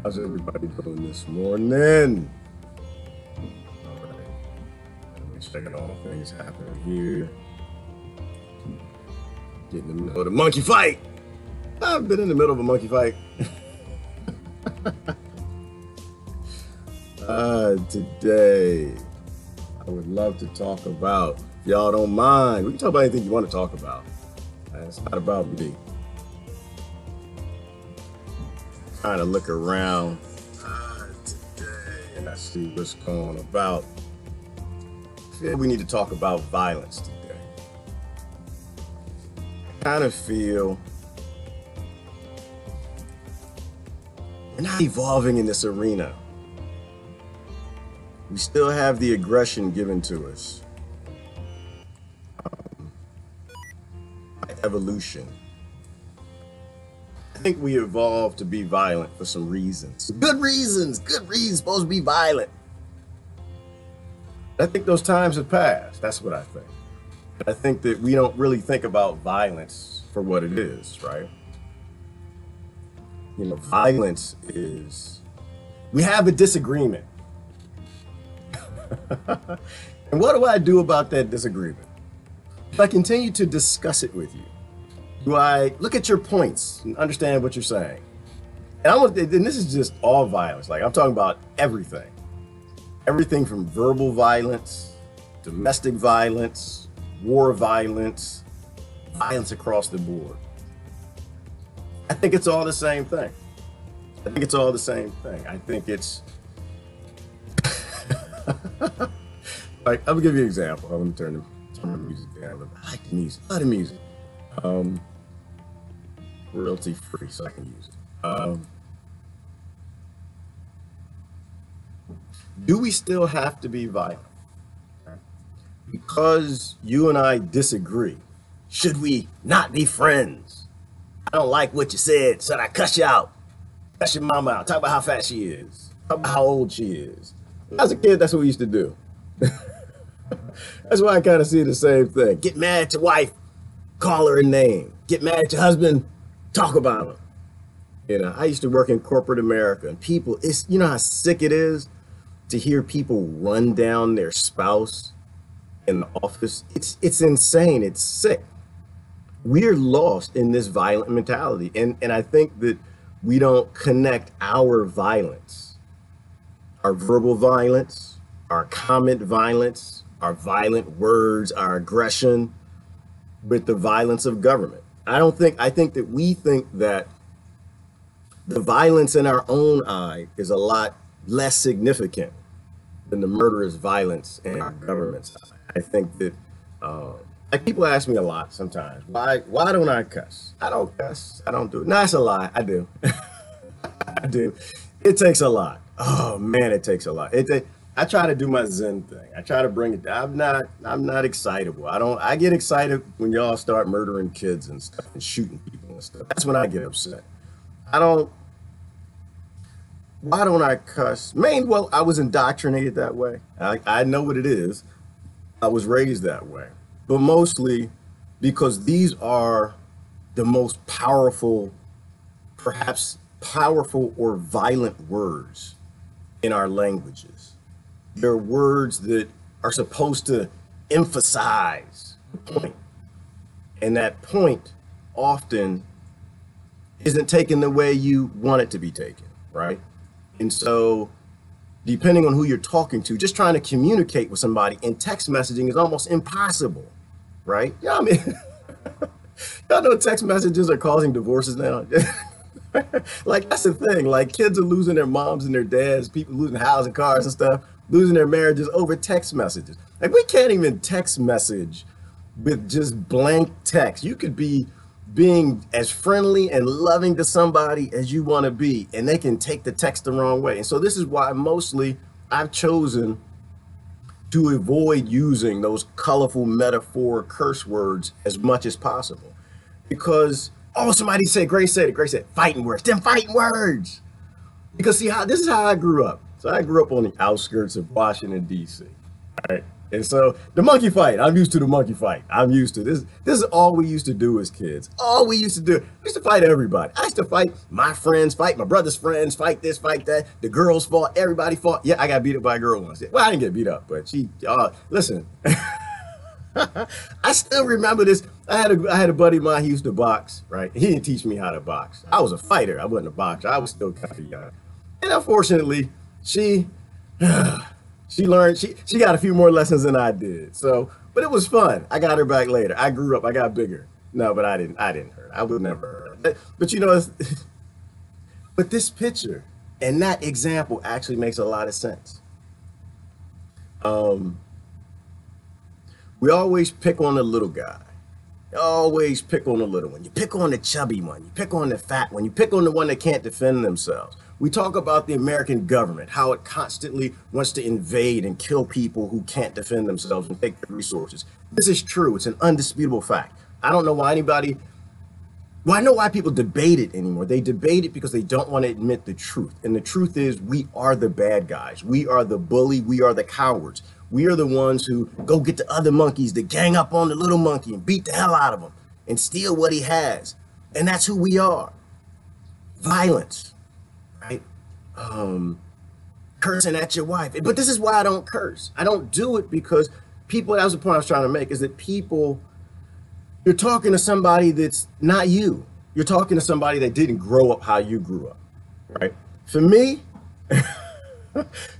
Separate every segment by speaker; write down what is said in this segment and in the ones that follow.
Speaker 1: How's everybody doing this morning? All right. Let me check out all things happening here. Get in the middle of the monkey fight. I've been in the middle of a monkey fight. Today, I would love to talk about, if y'all don't mind, we can talk about anything you want to talk about. It's not about me. Trying to look around today and I see what's going about. I feel we need to talk about violence today. I kind of feel we're not evolving in this arena. We still have the aggression given to us by evolution. I think we evolved to be violent for some reasons. Good reasons, supposed to be violent. I think those times have passed. That's what I think. I think that we don't really think about violence for what it is, right? You know, violence is, we have a disagreement. And what do I do about that disagreement? If I continue to discuss it with you, do I look at your points and understand what you're saying? And this is just all violence. Like, I'm talking about everything. Everything from verbal violence, domestic violence, war violence, violence across the board. I think it's all the same thing. I think it's all the same thing. I think it's like, I'm gonna give you an example. Let me turn the music down. I like the music. I love the music. Royalty free, so I can use it. Do we still have to be violent? Because you and I disagree, should we not be friends? I don't like what you said, so I cuss you out. Cuss your mama out. Talk about how fat she is. Talk about how old she is. As a kid, that's what we used to do. That's why I kind of see the same thing. Get mad at your wife, call her a name. Get mad at your husband, talk about him. You know, I used to work in corporate America, and people, you know how sick it is to hear people run down their spouse in the office. It's insane. It's sick. We're lost in this violent mentality. And I think that we don't connect our violence, our verbal violence, our comment violence, our violent words, our aggression, with the violence of government. I think that we think that the violence in our own eye is a lot less significant than the murderous violence in our government's eye. I think that, like, people ask me a lot sometimes, why don't I cuss? I don't cuss. I don't do it. No, that's a lie. I do. I do. It takes a lot. Oh man, it takes a lot. I try to do my Zen thing. I try to bring it down. I'm not excitable. I get excited when y'all start murdering kids and stuff and shooting people and stuff. That's when I get upset. Why don't I cuss? Well, I was indoctrinated that way. I know what it is. I was raised that way. But mostly because these are the most powerful, perhaps powerful or violent words in our languages. They're words that are supposed to emphasize the point. And that point often isn't taken the way you want it to be taken, right? And so, depending on who you're talking to, just trying to communicate with somebody in text messaging is almost impossible, right? Yeah, I mean, y'all know text messages are causing divorces now. Like, that's the thing. Like, kids are losing their moms and their dads, people losing houses and cars and stuff, losing their marriages over text messages. Like, we can't even text message with just blank text. You could be being as friendly and loving to somebody as you want to be, and they can take the text the wrong way. And so this is why mostly I've chosen to avoid using those colorful metaphor curse words as much as possible. Because, oh, somebody said, Grace said it, fighting words, them fighting words. Because see, this is how I grew up. So I grew up on the outskirts of Washington, D.C. Right? And so the monkey fight, I'm used to the monkey fight. I'm used to this. This is all we used to do as kids. All we used to do. We used to fight everybody. I used to fight my friends, fight my brother's friends, fight this, fight that. The girls fought, everybody fought. Yeah, I got beat up by a girl once. Well, I didn't get beat up, but she, listen. I still remember this. I had a buddy of mine, he used to box, right? He didn't teach me how to box. I was a fighter. I wasn't a boxer. I was still kind of young. And unfortunately, she learned, she got a few more lessons than I did. So, but it was fun. I got her back later. I grew up, I got bigger. No, but I didn't hurt her. I would never hurt her. But you know, but this picture and that example actually makes a lot of sense. We always pick on the little guy. You always pick on the little one. You pick on the chubby one. You pick on the fat one. You pick on the one that can't defend themselves. We talk about the American government, how it constantly wants to invade and kill people who can't defend themselves and take their resources. This is true. It's an undisputable fact. I don't know why anybody, well, I know why people debate it anymore. They debate it because they don't want to admit the truth. And the truth is we are the bad guys. We are the bully. We are the cowards. We are the ones who go get the other monkeys to gang up on the little monkey and beat the hell out of him and steal what he has. And that's who we are. Violence, right? Cursing at your wife. But this is why I don't curse. I don't do it because people, that was the point I was trying to make, is that people, you're talking to somebody that's not you. You're talking to somebody that didn't grow up how you grew up, right? For me,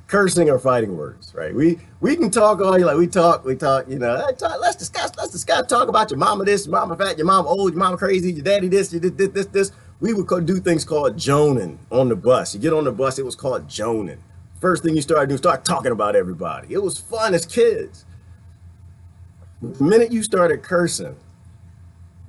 Speaker 1: cursing or fighting words, right? We can talk all you like. We talk, you know, let's discuss, talk about your mama this, your mama fat, your mama old, your mama crazy, your daddy this, you did this. We would do things called joning on the bus. You get on the bus, it was called joning. First thing you started doing, start talking about everybody. It was fun as kids. The minute you started cursing,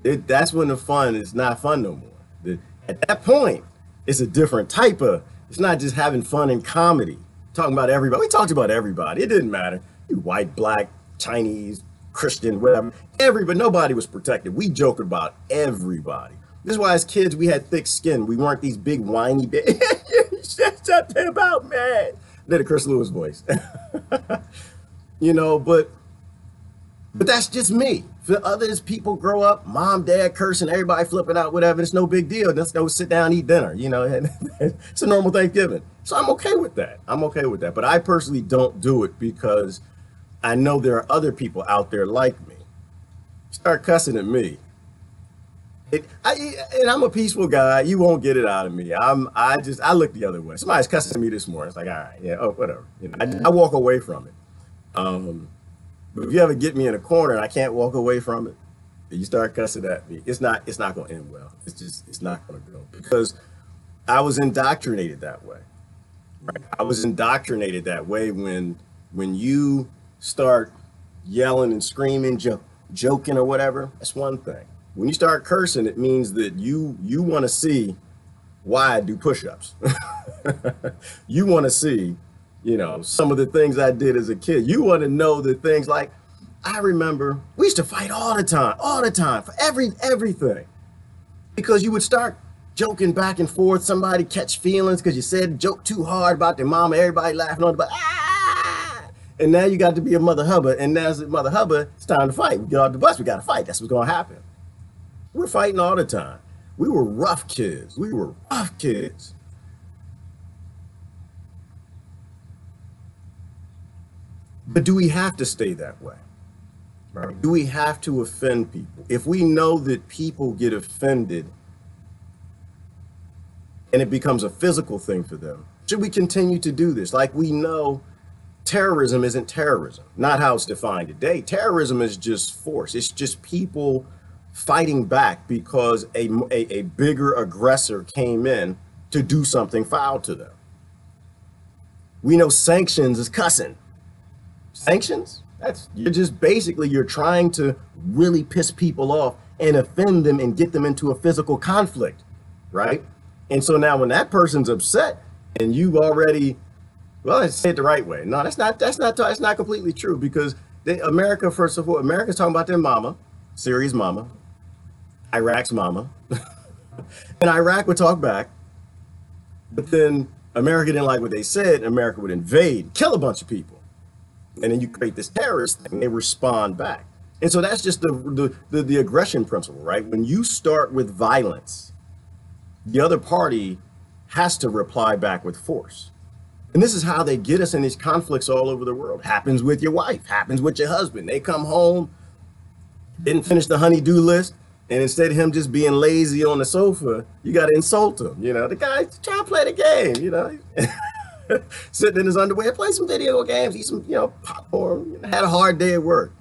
Speaker 1: that's when the fun is not fun no more. At that point, it's a different type of, it's not just having fun in comedy, talking about everybody. We talked about everybody. It didn't matter. You white, black, Chinese, Christian, whatever. Everybody, nobody was protected. We joked about everybody. This is why as kids, we had thick skin. We weren't these big whiny bitches. Shut about, man. Did a Chris Lewis voice. You know, but that's just me. For others, people grow up, mom, dad cursing, everybody flipping out, whatever. It's no big deal. Let's go sit down, eat dinner. You know, it's a normal Thanksgiving. So I'm okay with that. I'm okay with that. But I personally don't do it because I know there are other people out there like me. Start cussing at me. And I'm a peaceful guy. You won't get it out of me. I look the other way. Somebody's cussing at me this morning. It's like, all right, yeah, oh, whatever. You know, I walk away from it. But if you ever get me in a corner and I can't walk away from it, and you start cussing at me, it's not going to end well. It's not going to go because I was indoctrinated that way. Right? I was indoctrinated that way when you start yelling and screaming, joking or whatever. That's one thing. When you start cursing, it means that you want to see why I do push-ups. You want to see, you know, some of the things I did as a kid. You want to know the things like, I remember we used to fight all the time for everything. Because you would start joking back and forth, somebody catch feelings because you said joke too hard about their mama, everybody laughing on the butt. And now you got to be a mother hubbard, and now as a mother hubbard, it's time to fight. We get off the bus, we got to fight. That's what's going to happen. We're fighting all the time. We were rough kids. But do we have to stay that way? Right? Do we have to offend people? If we know that people get offended and it becomes a physical thing for them, should we continue to do this? Like we know terrorism isn't terrorism, not how it's defined today. Terrorism is just force. It's just people fighting back because a bigger aggressor came in to do something foul to them. We know sanctions is cussing. Sanctions? You're trying to really piss people off and offend them and get them into a physical conflict, right? And so now when that person's upset and you've already, well, I say it the right way. No, that's not completely true because America, first of all, America's talking about their mama, Syria's mama, Iraq's mama, and Iraq would talk back, but then America didn't like what they said, and America would invade, kill a bunch of people. And then you create this terrorist thing, they respond back. And so that's just the aggression principle, right? When you start with violence, the other party has to reply back with force. And this is how they get us in these conflicts all over the world. Happens with your wife, happens with your husband. They come home, didn't finish the honey-do list, and instead of him just being lazy on the sofa, you got to insult him. You know, the guy's trying to play the game, you know. Sitting in his underwear, play some video games, eat some, popcorn, had a hard day at work.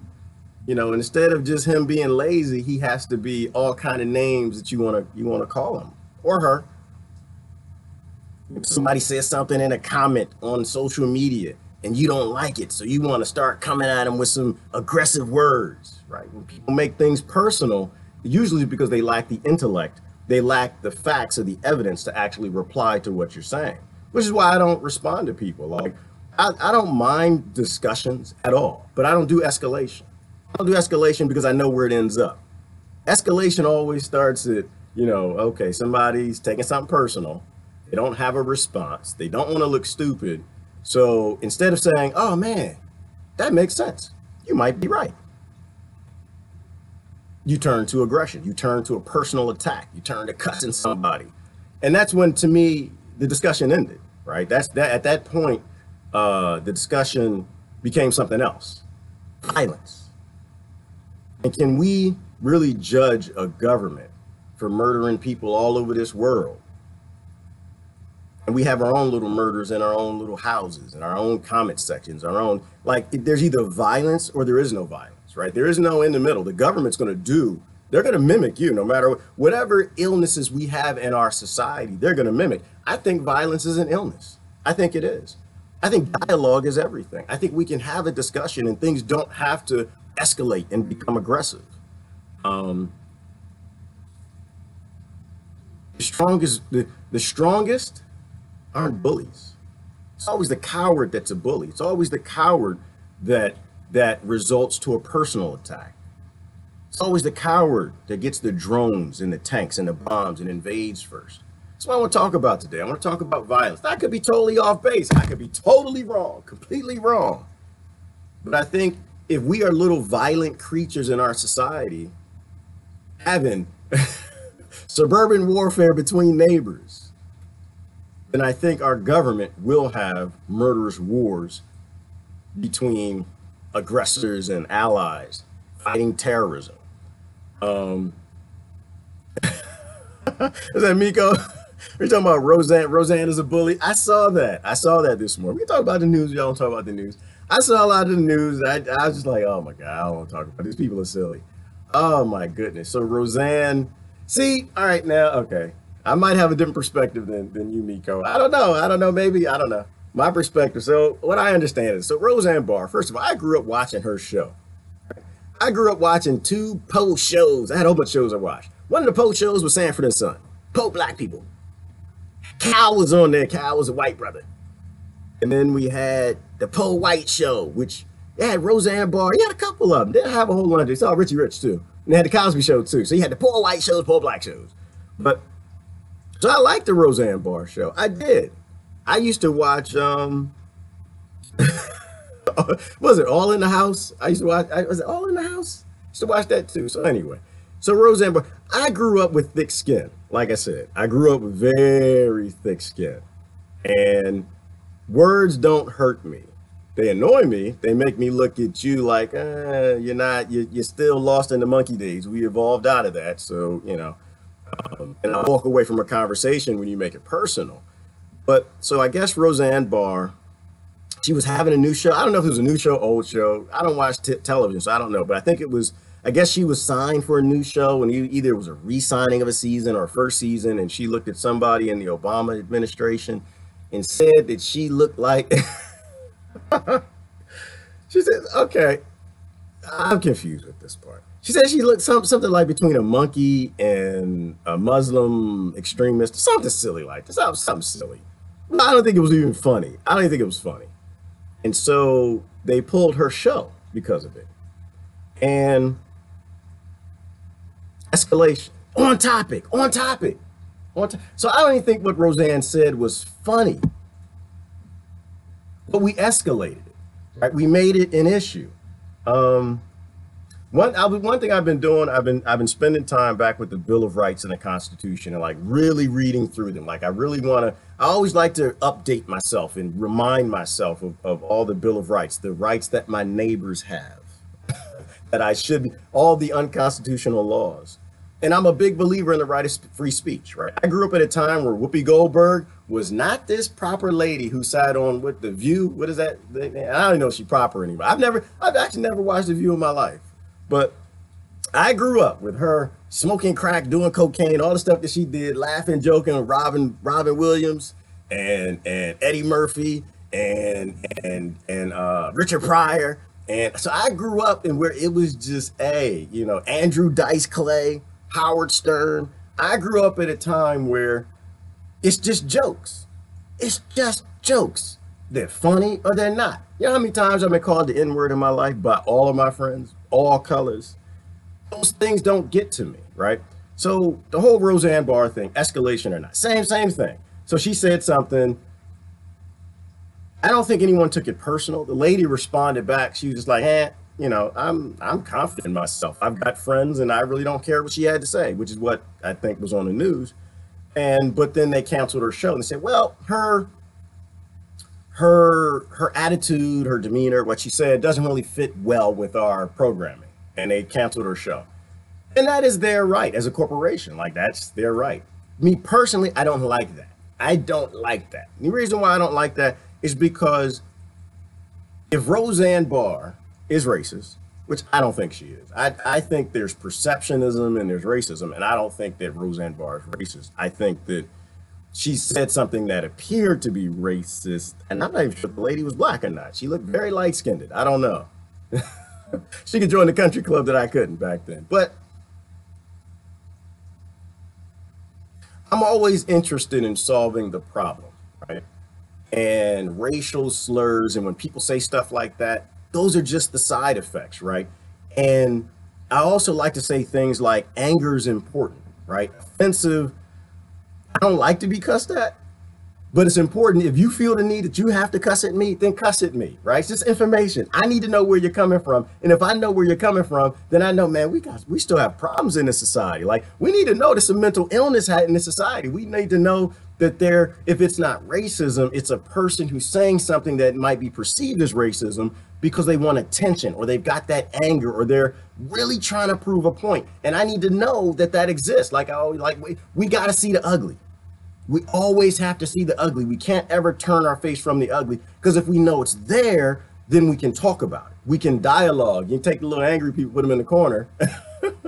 Speaker 1: You know, instead of just him being lazy, he has to be all kind of names that you want to call him or her. If somebody says something in a comment on social media and you don't like it, so you want to start coming at them with some aggressive words, right? When people make things personal, usually because they lack the intellect, they lack the facts or the evidence to actually reply to what you're saying, which is why I don't respond to people. Like, I don't mind discussions at all, but I don't do escalation. I don't do escalation because I know where it ends up. Escalation always starts at, okay, somebody's taking something personal. They don't have a response. They don't want to look stupid. So instead of saying, oh man, that makes sense, you might be right, you turn to aggression. You turn to a personal attack. You turn to cussing somebody. And that's when, to me, the discussion ended, right? At that point, the discussion became something else, violence. And can we really judge a government for murdering people all over this world? And we have our own little murders in our own little houses, in our own comment sections, our own, there's either violence or there is no violence, right? There is no in the middle. The government's they're going to mimic you no matter whatever illnesses we have in our society, they're going to mimic. I think violence is an illness. I think it is. I think dialogue is everything. I think we can have a discussion and things don't have to escalate and become aggressive. The strongest aren't bullies. It's always the coward that's a bully. It's always the coward that results to a personal attack. It's always the coward that gets the drones and the tanks and the bombs and invades first. That's what I want to talk about today. I want to talk about violence. I could be totally off base. I could be totally wrong, completely wrong. But I think if we are little violent creatures in our society, having suburban warfare between neighbors, then I think our government will have murderous wars between aggressors and allies fighting terrorism. Is that Miko? We're talking about Roseanne. Roseanne is a bully. I saw that this morning. We can talk about the news. Y'all don't talk about the news. I saw a lot of the news. I was just like, oh my God, I don't want to talk about it. These people are silly. Oh my goodness. So Roseanne, see, all right now, okay. I might have a different perspective than you, Miko. I don't know, maybe, I don't know. My perspective, so what I understand is, so Roseanne Barr, first of all, I grew up watching her show. I grew up watching two Poe shows. I had a whole bunch of shows I watched. One of the Poe shows was Sanford and Son, Poe black people. Cal was on there. Cal was a white brother. And then we had the Poe White show, which they had Roseanne Barr. You had a couple of them. They didn't have a whole lot. They saw Richie Rich too. And they had the Cosby show too. So you had the Poe White shows, Poe Black shows. But so I liked the Roseanne Barr show. I did. I used to watch was it All in the House? I used to watch, was it All in the House? I used to watch that too. So anyway, so Roseanne Barr, I grew up with thick skin. Like I said, I grew up with very thick skin. And words don't hurt me. They annoy me. They make me look at you like, you're still lost in the monkey days. We evolved out of that. So, and I walk away from a conversation when you make it personal. But so I guess Roseanne Barr, she was having a new show. I don't know if it was a new show, old show. I don't watch television, so I don't know. But I think it was, I guess she was signed for a new show, and either it was a re-signing of a season or a first season, and she looked at somebody in the Obama administration and said that she looked like, she said, okay, I'm confused with this part. She said she looked something like between a monkey and a Muslim extremist, something silly like this, something silly. I don't think it was even funny. I don't even think it was funny. And so they pulled her show because of it. And escalation, on topic. So I don't even think what Roseanne said was funny, but we escalated it. right? We made it an issue. Um, one thing I've been doing, I've been spending time back with the Bill of Rights and the Constitution and like really reading through them. Like I really want to. I always like to update myself and remind myself of all the Bill of Rights, the rights that my neighbors have, that I should, all the unconstitutional laws. And I'm a big believer in the right of free speech, right? I grew up at a time where Whoopi Goldberg was not this proper lady who sat on with The View. What is that? I don't even know if she's proper anymore. I've actually never watched The View in my life. But I grew up with her smoking crack, doing cocaine, all the stuff that she did, laughing, joking with Robin Williams and Eddie Murphy and Richard Pryor. And so I grew up in where it was just Andrew Dice Clay, Howard Stern. I grew up at a time where it's just jokes. It's just jokes. They're funny or they're not. You know how many times I've been called the N-word in my life by all of my friends, all colors? Those things don't get to me, right? So the whole Roseanne Barr thing, escalation or not, same thing. So she said something. I don't think anyone took it personal. The lady responded back. She was just like, I'm confident in myself. I've got friends and I really don't care what she had to say, which is what I think was on the news. But then they canceled her show and they said, well, her attitude, her demeanor, what she said doesn't really fit well with our programming. And they canceled her show. And that is their right as a corporation. Like, that's their right. Me personally, I don't like that. I don't like that. The reason why I don't like that is because if Roseanne Barr is racist, which I don't think she is, I think there's perceptionism and there's racism, and I don't think that Roseanne Barr is racist. I think that she said something that appeared to be racist, and I'm not even sure if the lady was black or not. She looked very light-skinned. I don't know. She could join the country club that I couldn't back then. But I'm always interested in solving the problem, right? And racial slurs, and when people say stuff like that, those are just the side effects, right? And I also like to say things like anger is important, right? Offensive, I don't like to be cussed at, but it's important. If you feel the need that you have to cuss at me, then cuss at me, right? It's just information. I need to know where you're coming from. And if I know where you're coming from, then I know, man, we still have problems in this society. Like, we need to know there's some mental illness in this society. We need to know that if it's not racism, it's a person who's saying something that might be perceived as racism because they want attention, or they've got that anger, or they're really trying to prove a point. And I need to know that exists. Like, we got to see the ugly. We always have to see the ugly. We can't ever turn our face from the ugly, because if we know it's there, then we can talk about it. We can dialogue. You take the little angry people, put them in the corner, but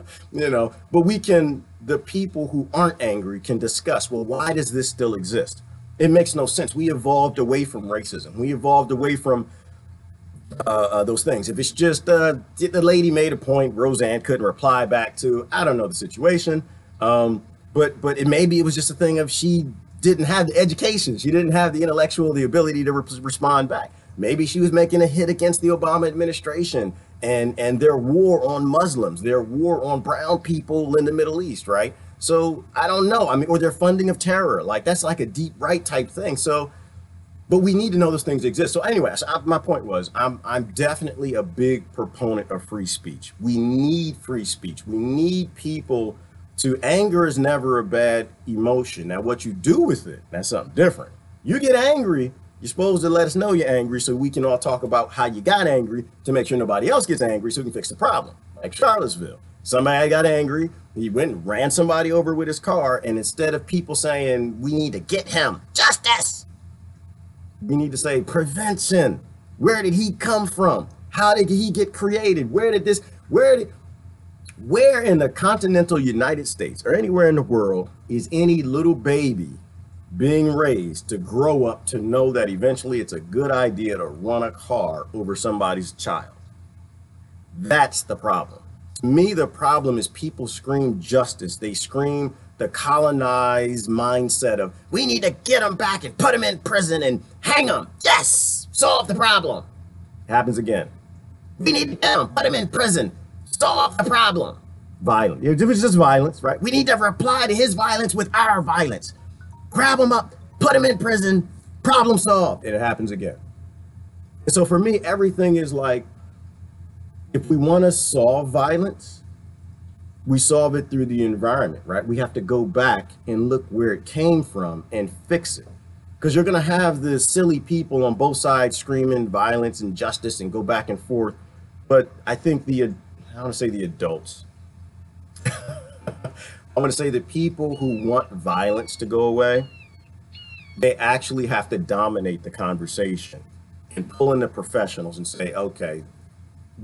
Speaker 1: the people who aren't angry can discuss, well, why does this still exist? It makes no sense. We evolved away from racism. We evolved away from those things. If it's just the lady made a point, Roseanne couldn't reply back to, I don't know the situation. But maybe it was just a thing of she didn't have the education. She didn't have the ability to respond back. Maybe she was making a hit against the Obama administration and their war on Muslims, their war on brown people in the Middle East, right? So I don't know. I mean, or their funding of terror. Like, that's like a deep right type thing. So, but we need to know those things exist. So anyway, my point was, I'm definitely a big proponent of free speech. We need free speech. We need people anger is never a bad emotion. Now, what you do with it, that's something different. You get angry, you're supposed to let us know you're angry so we can all talk about how you got angry to make sure nobody else gets angry so we can fix the problem. Like Charlottesville. Somebody got angry, he went and ran somebody over with his car, and instead of people saying, we need to get him, justice, we need to say prevention. Where did he come from? How did he get created? Where in the continental United States or anywhere in the world is any little baby being raised to grow up to know that eventually it's a good idea to run a car over somebody's child? That's the problem. To me, the problem is people scream justice. They scream the colonized mindset of, we need to get them back and put them in prison and hang them. Yes, solve the problem. It happens again. We need to get them, put them in prison. Solve the problem. Violence. It was just violence, right? We need to reply to his violence with our violence. Grab him up, put him in prison, problem solved. And it happens again. And so for me, everything is like, if we want to solve violence, we solve it through the environment, right? We have to go back and look where it came from and fix it. Because you're going to have the silly people on both sides screaming violence and justice and go back and forth. But I think I want to say the adults. I want to say the people who want violence to go away, they actually have to dominate the conversation and pull in the professionals and say, okay,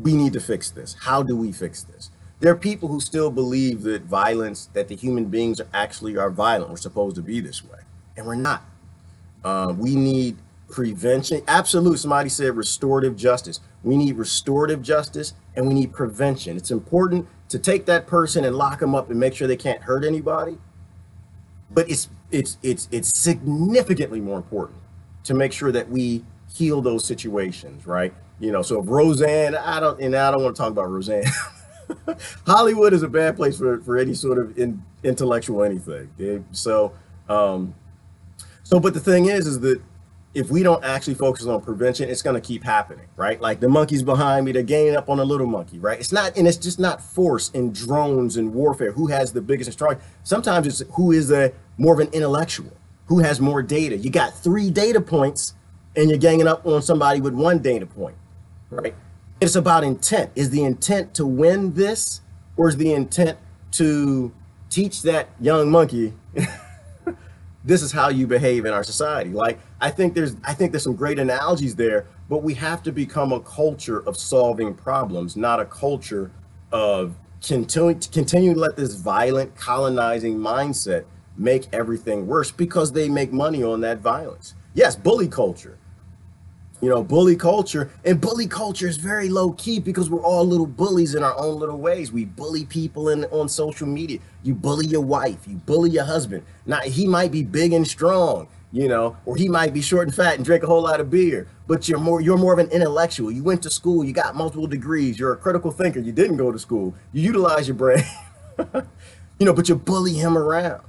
Speaker 1: we need to fix this. How do we fix this? There are people who still believe that violence, that the human beings are violent. We're supposed to be this way, and we're not. We need prevention. Absolute. Somebody said restorative justice. We need restorative justice and we need prevention. It's important to take that person and lock them up and make sure they can't hurt anybody. But it's significantly more important to make sure that we heal those situations, right? You know, so if Roseanne, I don't want to talk about Roseanne. Hollywood is a bad place for any sort of intellectual anything. But the thing is that if we don't actually focus on prevention, it's going to keep happening, right? Like the monkeys behind me, they're gaining up on a little monkey, right? It's just not force and drones and warfare. Who has the biggest and strongest? Sometimes it's who is more of an intellectual, who has more data. You got 3 data points and you're ganging up on somebody with 1 data point, right? It's about intent. Is the intent to win this, or is the intent to teach that young monkey this is how you behave in our society? Like, I think there's some great analogies there, but we have to become a culture of solving problems, not a culture of continue to let this violent colonizing mindset make everything worse because they make money on that violence. Yes, bully culture. You know, bully culture is very low key because we're all little bullies in our own little ways. We bully people on social media. You bully your wife, you bully your husband. Now, he might be big and strong, you know, or he might be short and fat and drink a whole lot of beer, but you're more of an intellectual. You went to school, you got multiple degrees, you're a critical thinker, you didn't go to school, you utilize your brain, you know, but you bully him around.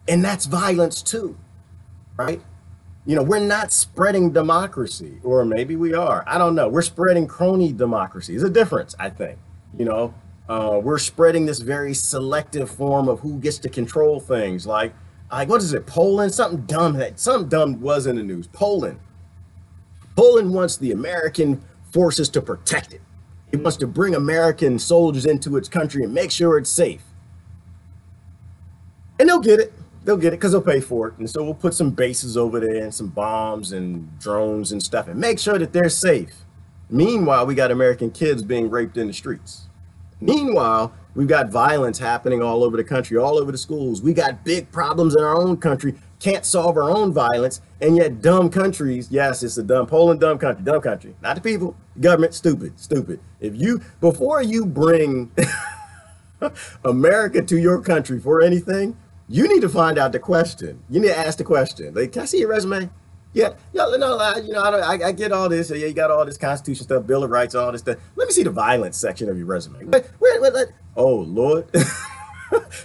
Speaker 1: And that's violence too, right? You know, we're not spreading democracy, or maybe we are. I don't know. We're spreading crony democracy. There's a difference, I think. You know, we're spreading this very selective form of who gets to control things. Like what is it? Poland? Something dumb was in the news. Poland wants the American forces to protect it. It wants to bring American soldiers into its country and make sure it's safe. And they'll get it. They'll get it because they'll pay for it. And so we'll put some bases over there and some bombs and drones and stuff and make sure that they're safe. Meanwhile, we got American kids being raped in the streets. Meanwhile, we've got violence happening all over the country, all over the schools. We got big problems in our own country, can't solve our own violence. And yet dumb countries, yes, it's a Poland, dumb country, not the people, government, stupid. Before you bring America to your country for anything, you need to find out the question. You need to ask the question. Like, can I see your resume? Yeah, no, you know, I get all this. Yeah, you got all this Constitution stuff, Bill of Rights, all this stuff. Let me see the violence section of your resume. Wait. Oh, Lord.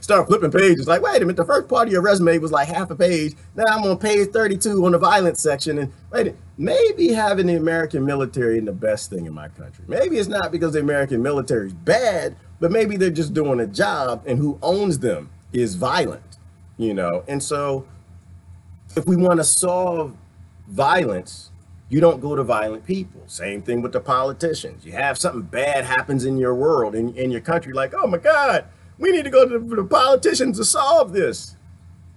Speaker 1: Start flipping pages. Like, wait a minute, the first part of your resume was like half a page. Now I'm on page 32 on the violence section. And wait, maybe having the American military isn't the best thing in my country. Maybe it's not because the American military is bad, but maybe they're just doing a job, and who owns them is violent. You know, and so if we want to solve violence, you don't go to violent people. Same thing with the politicians. You have something bad happens in your world, in your country, like, oh my God, we need to go to the politicians to solve this.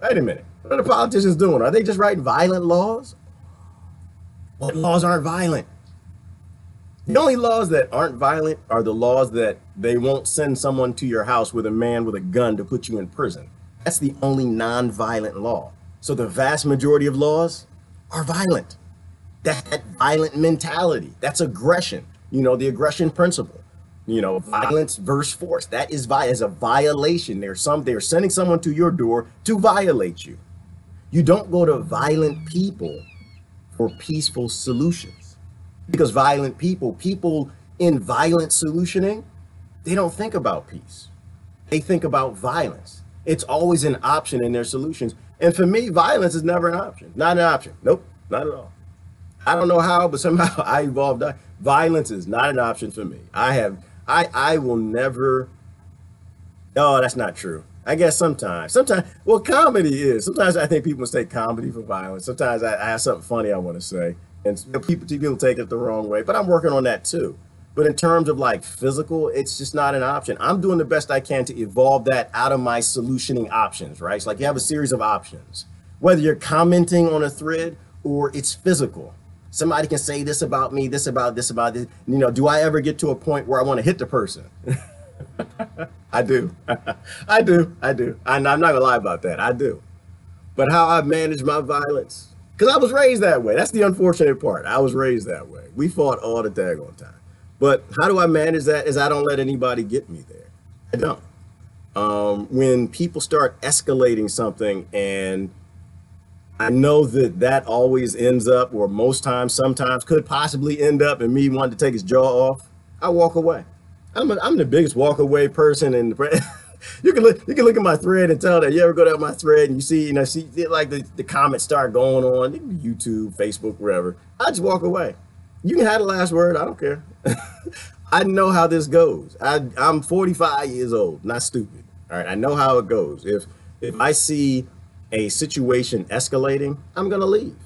Speaker 1: Wait a minute, what are the politicians doing? Are they just writing violent laws? What laws aren't violent? The only laws that aren't violent are the laws that they won't send someone to your house with a man with a gun to put you in prison. That's the only non-violent law. So the vast majority of laws are violent. That's that violent mentality. That's aggression. You know, the aggression principle. You know, violence versus force. That is a violation. They're sending someone to your door to violate you. You don't go to violent people for peaceful solutions. Because violent people in violent solutioning, they don't think about peace. They think about violence. It's always an option in their solutions. And for me, violence is never an option. Not an option. Nope, not at all. I don't know how, but somehow I evolved. Violence is not an option for me. I will never. Oh, that's not true. I guess sometimes, well, comedy is. Sometimes I think people mistake comedy for violence. Sometimes I have something funny I want to say, and people take it the wrong way. But I'm working on that too. But in terms of like physical, it's just not an option. I'm doing the best I can to evolve that out of my solutioning options, right? It's like you have a series of options, whether you're commenting on a thread or it's physical. Somebody can say this about me, this about this, about this. You know, do I ever get to a point where I want to hit the person? I do. I do. I do. I'm not gonna lie about that. I do. But how I manage my violence, because I was raised that way. That's the unfortunate part. I was raised that way. We fought all the daggone time. But how do I manage that is I don't let anybody get me there. I don't. When people start escalating something, and I know that that always ends up, or most times, sometimes could possibly end up in me wanting to take his jaw off, I walk away. I'm the biggest walk away person in the you can look at my thread and tell that you ever go down my thread and you see like the comments start going on YouTube, Facebook, wherever. I just walk away. You can have the last word. I don't care. I know how this goes. I'm 45 years old, not stupid. All right, I know how it goes. If I see a situation escalating, I'm gonna leave.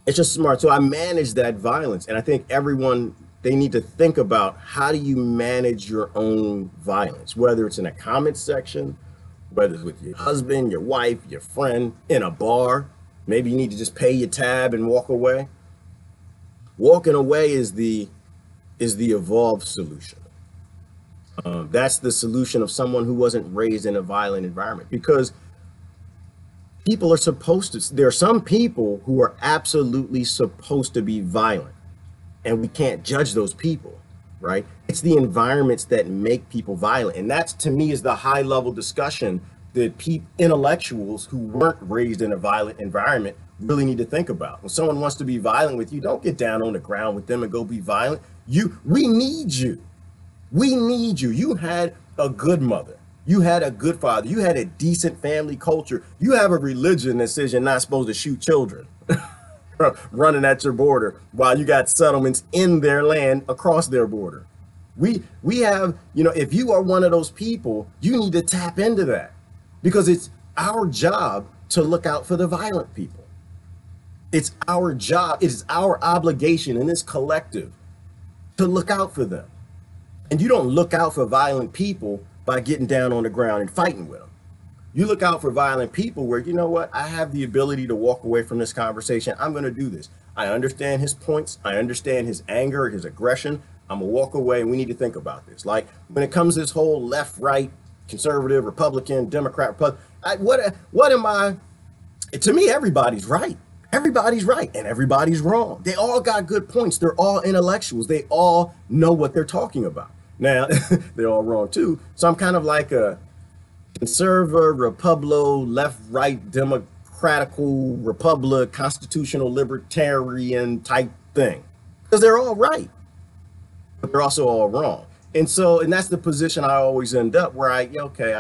Speaker 1: It's just smart. So I manage that violence, and I think everyone, they need to think about, how do you manage your own violence, whether it's in a comment section, whether it's with your husband, your wife, your friend, in a bar. Maybe you need to just pay your tab and walk away. Walking away is the evolved solution. That's the solution of someone who wasn't raised in a violent environment, because people are supposed to, there are some people who are absolutely supposed to be violent, and we can't judge those people, right? It's the environments that make people violent. And that's, to me, is the high level discussion that intellectuals who weren't raised in a violent environment really need to think about. When someone wants to be violent with you, don't get down on the ground with them and go be violent. We need you. We need you. You had a good mother. You had a good father. You had a decent family culture. You have a religion that says you're not supposed to shoot children running at your border while you got settlements in their land across their border. We have, if you are one of those people, you need to tap into that, because it's our job to look out for the violent people. It's our job. It is our obligation in this collective to look out for them. And you don't look out for violent people by getting down on the ground and fighting with them. You look out for violent people where, you know what, I have the ability to walk away from this conversation. I'm going to do this. I understand his points. I understand his anger, his aggression. I'm going to walk away, and we need to think about this. Like, when it comes to this whole left, right, conservative, Republican, Democrat, what am I? To me, everybody's right. Everybody's right and everybody's wrong. They all got good points. They're all intellectuals. They all know what they're talking about. Now, they're all wrong too. So I'm kind of like a conservative, Republic, left, right, democratical, republic, constitutional, libertarian type thing. Because they're all right, but they're also all wrong. And that's the position I always end up, where I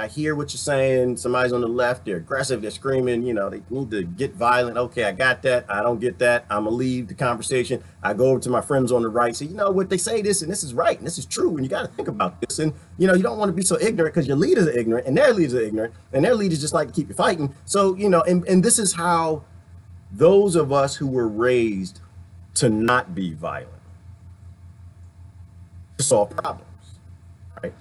Speaker 1: hear what you're saying. Somebody's on the left, they're aggressive, they're screaming, they need to get violent. Okay, I got that. I don't get that. I'm gonna leave the conversation. I go over to my friends on the right, say, what, they say this, and this is right, and this is true, and you got to think about this. And you don't want to be so ignorant, because your leaders are ignorant, and their leaders are ignorant, and their leaders just like to keep you fighting. So, and this is how those of us who were raised to not be violent solve problems. Right?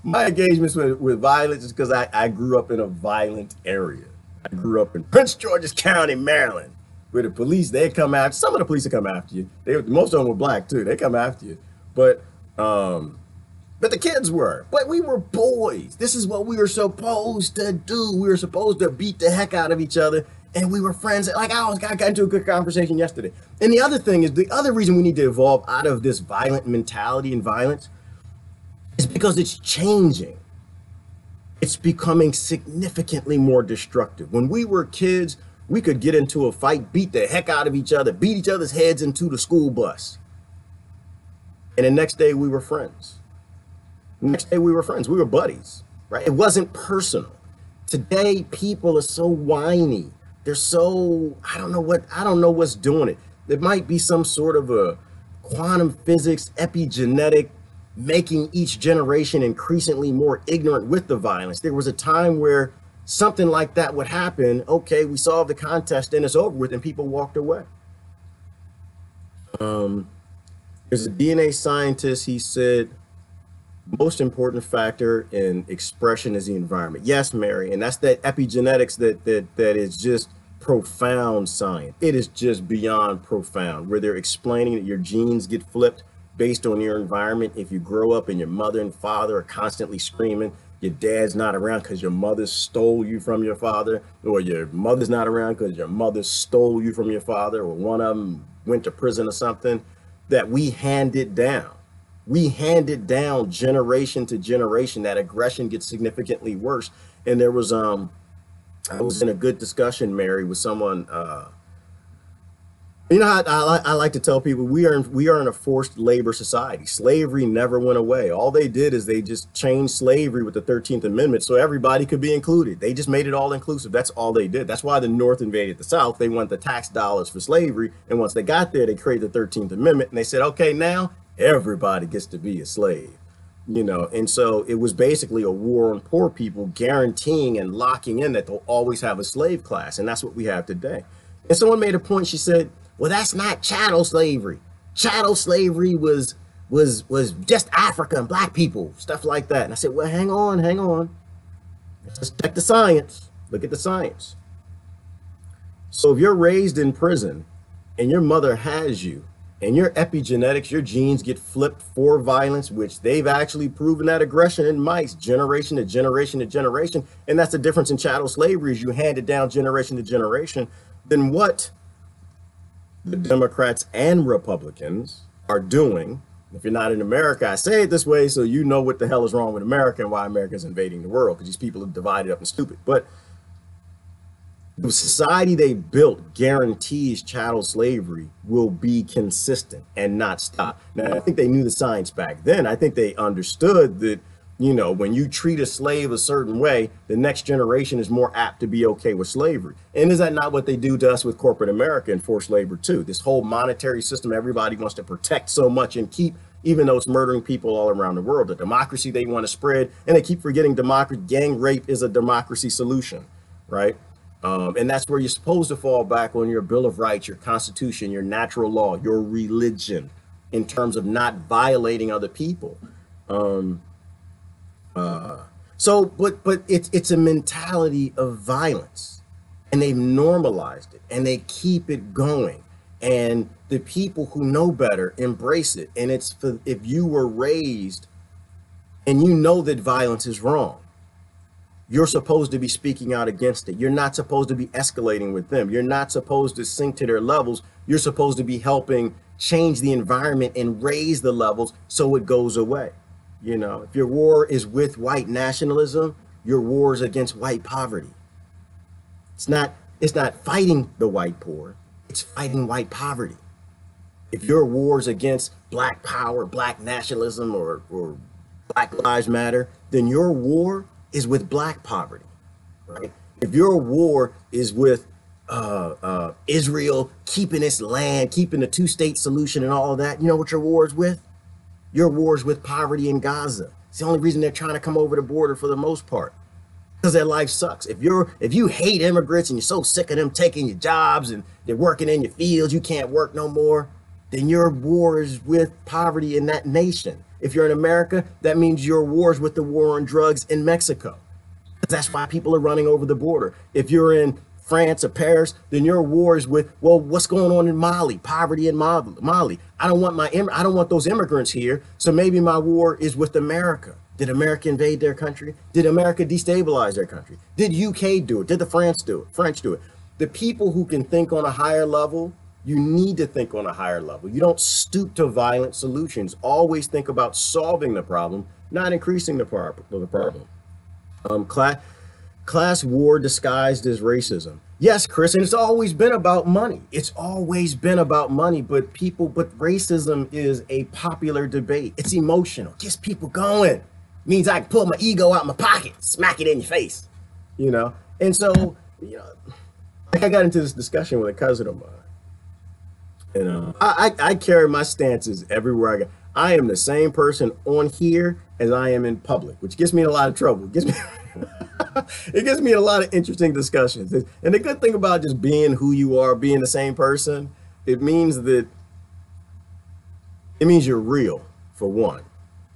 Speaker 1: My engagements with violence is because I grew up in a violent area. I grew up in Prince George's County, Maryland, where the police, they come after, some of the police will come after you. Most of them were black too. They come after you. But the kids were. But we were boys. This is what we were supposed to do. We were supposed to beat the heck out of each other. And we were friends. Like, I got into a good conversation yesterday. And the other thing is, the other reason we need to evolve out of this violent mentality and violence is because it's changing. It's becoming significantly more destructive. When we were kids, we could get into a fight, beat the heck out of each other, beat each other's heads into the school bus. And the next day we were friends. The next day we were friends. We were buddies, right? It wasn't personal. Today, people are so whiny. they're so, I don't know what's doing it. There might be some sort of a quantum physics epigenetic making each generation increasingly more ignorant with the violence. There was a time where something like that would happen. Okay, we solved the contest and it's over with, and people walked away. There's a DNA scientist. He said most important factor in expression is the environment. Yes, Mary, and that's that epigenetics that is just profound science. It is just beyond profound, where they're explaining that your genes get flipped based on your environment. If you grow up and your mother and father are constantly screaming, your dad's not around because your mother stole you from your father, or your mother's not around because your mother stole you from your father, or one of them went to prison or something, that we hand it down. We hand it down generation to generation. That aggression gets significantly worse. And there was I was in a good discussion, Mary, with someone. You know how I like to tell people, we are in a forced labor society. Slavery never went away. All they did is they just changed slavery with the 13th Amendment so everybody could be included. They just made it all inclusive. That's all they did. That's why the North invaded the South. They want the tax dollars for slavery. And once they got there, they created the 13th Amendment and they said, okay, now everybody gets to be a slave. You know, and so it was basically a war on poor people, guaranteeing and locking in that they'll always have a slave class. And that's what we have today. And someone made a point. She said, well, that's not chattel slavery. Chattel slavery was just Africa and black people, stuff like that. And I said, well, hang on. Let's check the science. Look at the science. So if you're raised in prison and your mother has you, and your epigenetics, your genes get flipped for violence, which they've actually proven that aggression in mice, generation to generation to generation. And that's the difference in chattel slavery, is you hand it down generation to generation. Then what the Democrats and Republicans are doing, if you're not in America, I say it this way so you know what the hell is wrong with America and why America is invading the world, because these people are divided up and stupid. But the society they built guarantees chattel slavery will be consistent and not stop. Now, I think they knew the science back then. I think they understood that, you know, when you treat a slave a certain way, the next generation is more apt to be okay with slavery. And is that not what they do to us with corporate America and forced labor too? This whole monetary system everybody wants to protect so much and keep, even though it's murdering people all around the world. The democracy they want to spread, and they keep forgetting democracy. Gang rape is a democracy solution, right? And that's where you're supposed to fall back on your Bill of Rights, your Constitution, your natural law, your religion, in terms of not violating other people. But it's a mentality of violence, and they've normalized it, and they keep it going. And the people who know better embrace it. And it's for, if you were raised and you know that violence is wrong, you're supposed to be speaking out against it. You're not supposed to be escalating with them. You're not supposed to sink to their levels. You're supposed to be helping change the environment and raise the levels so it goes away. You know, if your war is with white nationalism, your war is against white poverty. It's not fighting the white poor, it's fighting white poverty. If your war is against black power, black nationalism, or Black Lives Matter, then your war is with black poverty, right? If your war is with Israel keeping its land, keeping the two-state solution and all of that, you know what your war is with? Your war is with poverty in Gaza. It's the only reason they're trying to come over the border for the most part, because their life sucks. If you hate immigrants and you're so sick of them taking your jobs and they're working in your fields, you can't work no more, then your war is with poverty in that nation. If you're in America, that means your war is with the war on drugs in Mexico. That's why people are running over the border. If you're in France or Paris, then your war is with, well, what's going on in Mali? Poverty in Mali. I don't want those immigrants here. So maybe my war is with America. Did America invade their country? Did America destabilize their country? Did UK do it? Did the French do it? The people who can think on a higher level, you need to think on a higher level. You don't stoop to violent solutions. Always think about solving the problem, not increasing the problem. Class war disguised as racism. Yes, Chris, and it's always been about money. It's always been about money, but racism is a popular debate. It's emotional. Gets people going. It means I can pull my ego out of my pocket, smack it in your face, you know? And so, you know, Like I got into this discussion with a cousin of mine. And I carry my stances everywhere I go. I am the same person on here as I am in public, which gets me in a lot of trouble. It gets me, it gets me in a lot of interesting discussions. And the good thing about just being who you are, being the same person, it means you're real, for one.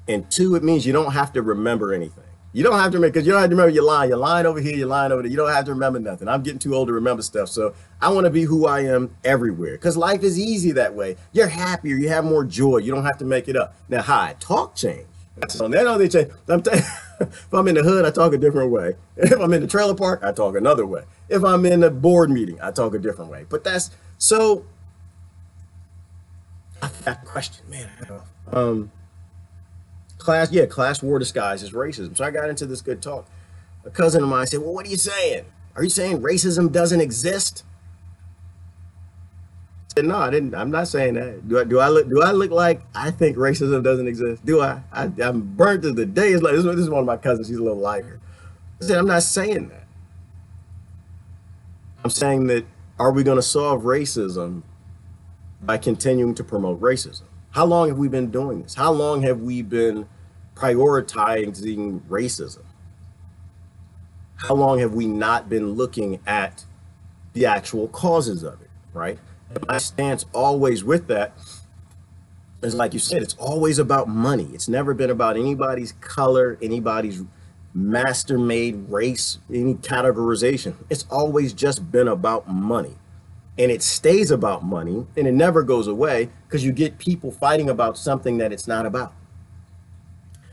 Speaker 1: And two, it means you don't have to remember anything. You don't have to remember, because you don't have to remember your line. You're lying over here, you're lying over there. You don't have to remember nothing. I'm getting too old to remember stuff. So I want to be who I am everywhere, because life is easy that way. You're happier. You have more joy. You don't have to make it up. Now, how I talk change. So they know they change. If I'm in the hood, I talk a different way. If I'm in the trailer park, I talk another way. If I'm in a board meeting, I talk a different way. But that's so. I got a question, man. Class war disguised as racism. So I got into this good talk. A cousin of mine said, well, what are you saying? Are you saying racism doesn't exist? I said, no, I didn't. I'm not saying that. Do I look like I think racism doesn't exist? Do I? I'm burnt to the day. It's like, this is one of my cousins. She's a little lighter. I said, I'm not saying that. I'm saying that, are we going to solve racism by continuing to promote racism? How long have we been doing this? How long have we been prioritizing racism? How long have we not been looking at the actual causes of it, right? And my stance always with that is, like you said, it's always about money. It's never been about anybody's color, anybody's master-made race, any categorization. It's always just been about money. And it stays about money, and it never goes away, because you get people fighting about something that it's not about.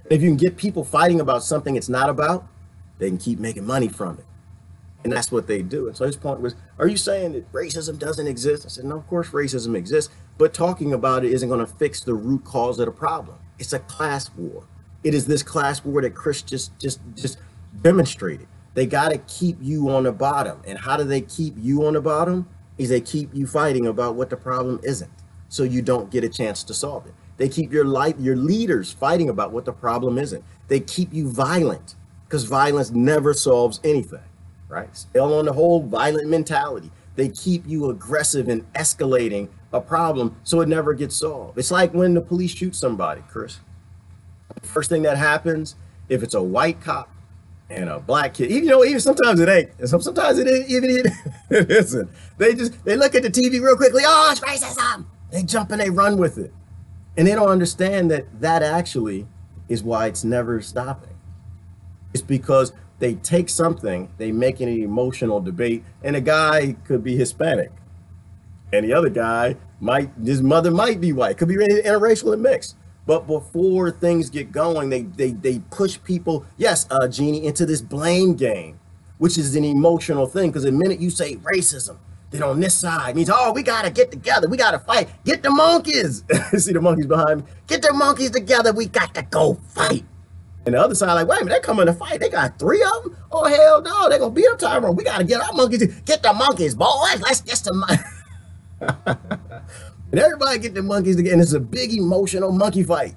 Speaker 1: And if you can get people fighting about something it's not about, they can keep making money from it. And that's what they do. And so his point was, are you saying that racism doesn't exist? I said, no, of course racism exists, but talking about it isn't going to fix the root cause of the problem. It's a class war. It is this class war that Chris just demonstrated. They got to keep you on the bottom. And how do they keep you on the bottom? Is they keep you fighting about what the problem isn't, so you don't get a chance to solve it. They keep your leaders fighting about what the problem isn't. They keep you violent, because violence never solves anything, right? Still on the whole violent mentality. They keep you aggressive and escalating a problem so it never gets solved. It's like when the police shoot somebody, Chris. The first thing that happens, if it's a white cop and a black kid, even sometimes it ain't, and sometimes it isn't. They look at the TV real quickly. Oh, it's racism. They jump and they run with it, and they don't understand that actually is why it's never stopping. It's because they take something, they make it an emotional debate, and a guy could be Hispanic, and the other guy his mother might be white, could be interracial and mixed. But before things get going, they push people, yes, Jeannie, into this blame game, which is an emotional thing. Because the minute you say racism, then on this side means, oh, we got to get together. We got to fight. Get the monkeys. See the monkeys behind me? Get the monkeys together. We got to go fight. And the other side, like, wait a minute, they're coming to fight. They got 3 of them? Oh, hell no. They're going to beat up Tyrone. We got to get our monkeys. Get the monkeys, boys. Let's get some. And everybody get the monkeys together, and it's a big emotional monkey fight.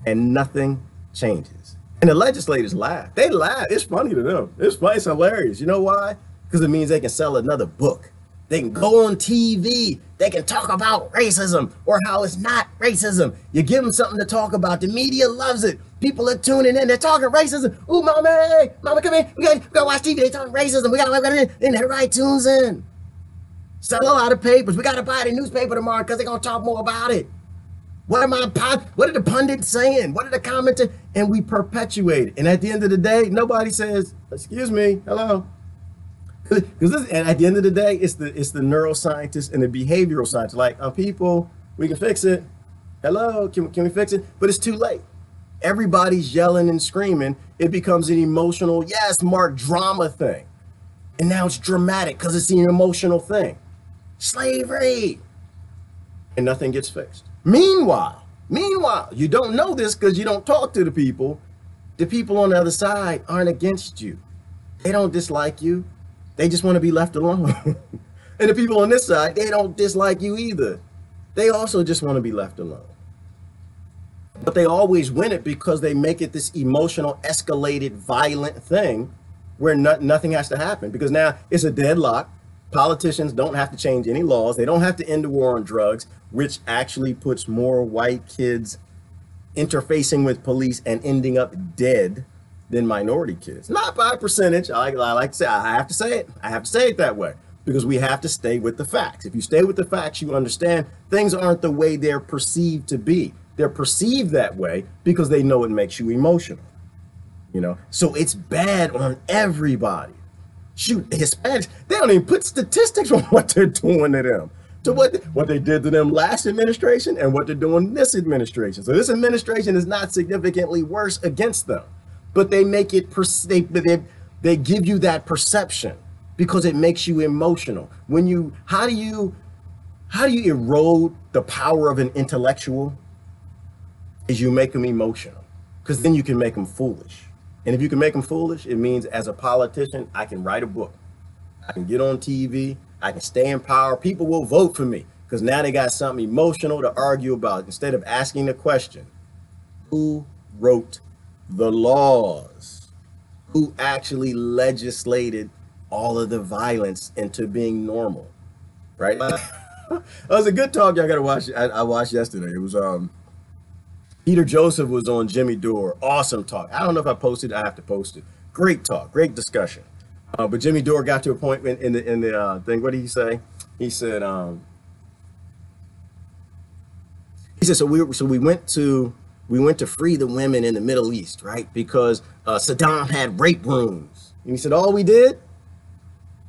Speaker 1: And nothing changes. And the legislators laugh. They laugh. It's funny to them. It's funny. It's hilarious. You know why? Because it means they can sell another book. They can go on TV. They can talk about racism or how it's not racism. You give them something to talk about. The media loves it. People are tuning in. They're talking racism. Ooh, mama, hey, mama, come in. We gotta watch TV. They talking racism. We gotta, and everybody tunes in. Sell a lot of papers. We got to buy the newspaper tomorrow because they're going to talk more about it. What are the pundits saying? What are the commenters? And we perpetuate it. And at the end of the day, nobody says, excuse me, hello. And at the end of the day, it's the neuroscientists and the behavioral scientists. Like, people, we can fix it. Hello, can we fix it? But it's too late. Everybody's yelling and screaming. It becomes an emotional, yes, Mark, drama thing. And now it's dramatic because it's an emotional thing. Slavery. And nothing gets fixed. Meanwhile, you don't know this because you don't talk to the people. The people on the other side aren't against you. They don't dislike you. They just want to be left alone. And the people on this side, they don't dislike you either. They also just want to be left alone. But they always win it because they make it this emotional, escalated, violent thing where nothing has to happen, because now it's a deadlock. Politicians don't have to change any laws. They don't have to end the war on drugs, which actually puts more white kids interfacing with police and ending up dead than minority kids. Not by percentage. I like to say, I have to say it. I have to say it that way, because we have to stay with the facts. If you stay with the facts, you understand things aren't the way they're perceived to be. They're perceived that way because they know it makes you emotional. You know, so it's bad on everybody. Shoot, Hispanics, they don't even put statistics on what they're doing to them, to what they did to them last administration and what they're doing this administration. So this administration is not significantly worse against them, but they make it, they give you that perception because it makes you emotional. When you, how do you erode the power of an intellectual? Is you make them emotional, because then you can make them foolish. And if you can make them foolish, it means as a politician, I can write a book, I can get on TV, I can stay in power. People will vote for me because now they got something emotional to argue about instead of asking the question, who wrote the laws? Who actually legislated all of the violence into being normal, right? That was a good talk. Y'all gotta watch. I watched yesterday. It was Peter Joseph was on Jimmy Dore. Awesome talk. I don't know if I posted it. I have to post it. Great talk. Great discussion. But Jimmy Dore got to a point in the thing. What did he say? He said so we went to free the women in the Middle East, right? Because Saddam had rape rooms. And he said all we did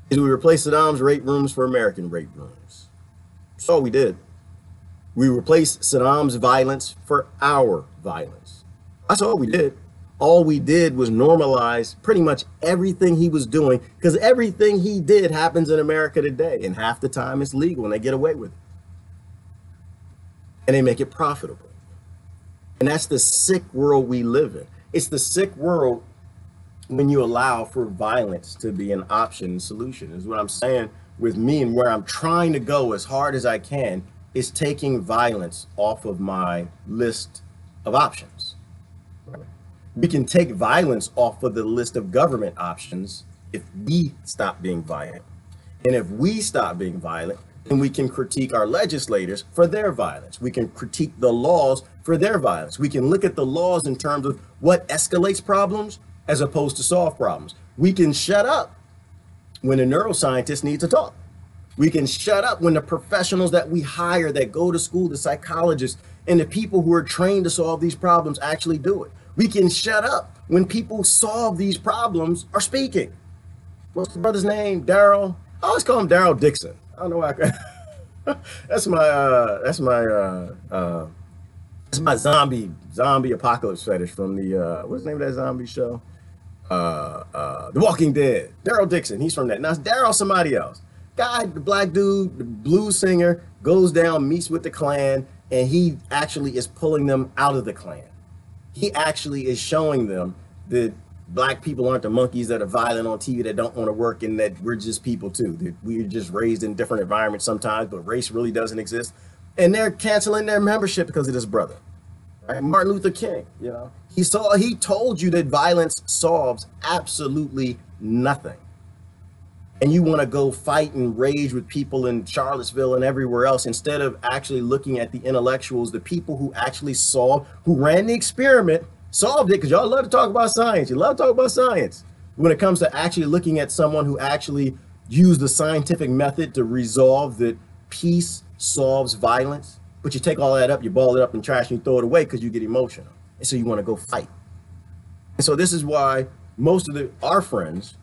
Speaker 1: is we replaced Saddam's rape rooms for American rape rooms. That's all we did. We replaced Saddam's violence for our violence. That's all we did. All we did was normalize pretty much everything he was doing, because everything he did happens in America today, and half the time it's legal and they get away with it. And they make it profitable. And that's the sick world we live in. It's the sick world when you allow for violence to be an option and solution, is what I'm saying with me, and where I'm trying to go as hard as I can is taking violence off of my list of options. We can take violence off of the list of government options if we stop being violent. And if we stop being violent, then we can critique our legislators for their violence. We can critique the laws for their violence. We can look at the laws in terms of what escalates problems as opposed to solve problems. We can shut up when a neuroscientist needs to talk. We can shut up when the professionals that we hire that go to school, the psychologists and the people who are trained to solve these problems actually do it. We can shut up when people solve these problems are speaking. What's the brother's name? Daryl. I always call him Daryl Dixon. I don't know why. That's my zombie apocalypse fetish from the what's the name of that zombie show? The Walking Dead. Daryl Dixon. He's from that. Now it's Daryl somebody else. Guy, the black dude, the blues singer, goes down, meets with the Klan, and he actually is pulling them out of the Klan. He actually is showing them that black people aren't the monkeys that are violent on TV that don't want to work, and that we're just people too. That we're just raised in different environments sometimes, but race really doesn't exist. And they're canceling their membership because of this brother. Right? Martin Luther King, you know, he told you that violence solves absolutely nothing. And you want to go fight and rage with people in Charlottesville and everywhere else, instead of actually looking at the intellectuals, the people who actually who ran the experiment, solved it, because y'all love to talk about science. You love to talk about science. When it comes to actually looking at someone who actually used the scientific method to resolve that peace solves violence, but you take all that up, you ball it up in trash, and you throw it away because you get emotional. And so you want to go fight. And so this is why most of our friends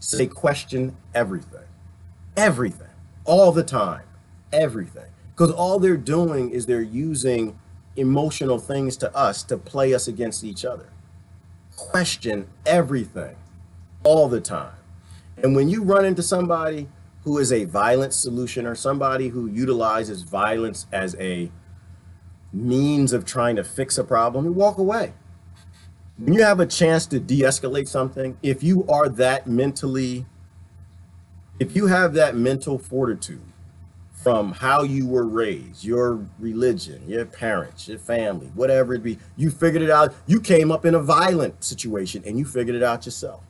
Speaker 1: say question everything, all the time, everything. Because all they're doing is they're using emotional things to us to play us against each other. Question everything, all the time. And when you run into somebody who is a violent solution, or somebody who utilizes violence as a means of trying to fix a problem, you walk away. When you have a chance to de-escalate something, if you have that mental fortitude from how you were raised, your religion, your parents, your family, whatever it be, you figured it out. You came up in a violent situation and you figured it out yourself.